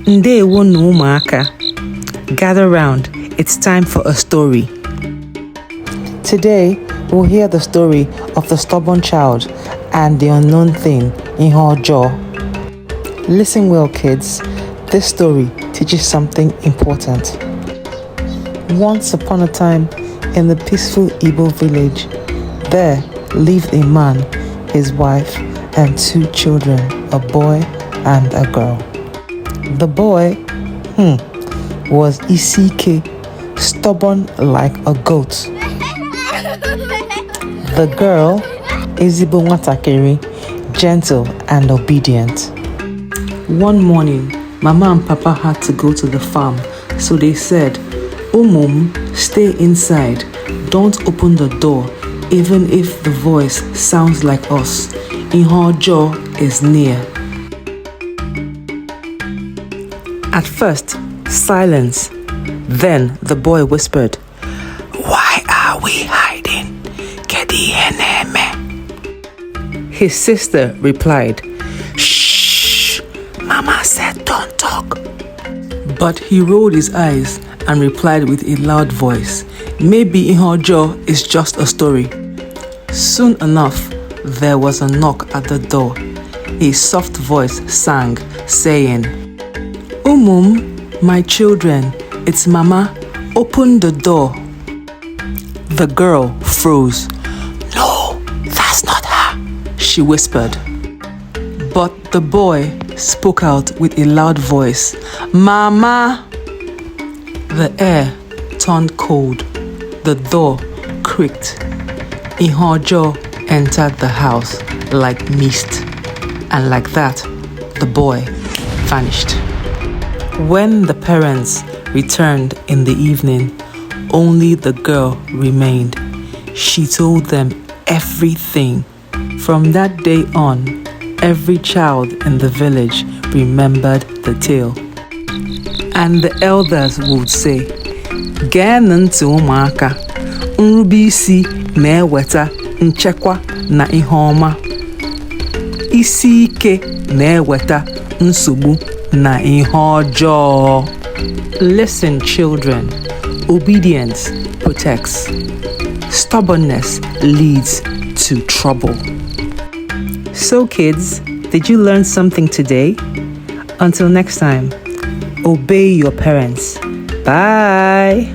Ndewo na ụmụaka. Gather round, it's time for a story. Today, we'll hear the story of the stubborn child and the unknown thing, ihe ọjọọ. Listen well, kids. This story teaches something important. Once upon a time, in the peaceful Igbo village, there lived a man, his wife, and 2 children, a boy and a girl. The boy, was Isike, stubborn like a goat. The girl, Ezigbo Nwatakịrị, gentle and obedient. One morning, Mama and Papa had to go to the farm, so they said, "Umum, stay inside. Don't open the door, even if the voice sounds like us. Ihe ọjọọ is near." At first, silence. Then the boy whispered, "Why are we hiding? Kedu ihe na-eme?" His sister replied, "Shh, Mama said don't talk." But he rolled his eyes and replied with a loud voice, "Maybe ihe ọjọọ is just a story." Soon enough, there was a knock at the door. A soft voice sang, saying, "Umum, my children, it's Mama. Open the door." The girl froze. "No, that's not her," she whispered. But the boy spoke out with a loud voice, "Mama." The air turned cold. The door creaked. Ihe ọjọọ entered the house like mist. And like that, the boy vanished. When the parents returned in the evening, only the girl remained. She told them everything. From that day on, every child in the village remembered the tale. And the elders would say, "Geenụ ntị ụmụaka, nrube isi na-eweta nchekwa na ihe ọma. Isi ike na-eweta nsogbu na ihe ọjọọ." Listen, children. Obedience protects. Stubbornness leads to trouble. So, kids, did you learn something today? Until next time, obey your parents. Bye.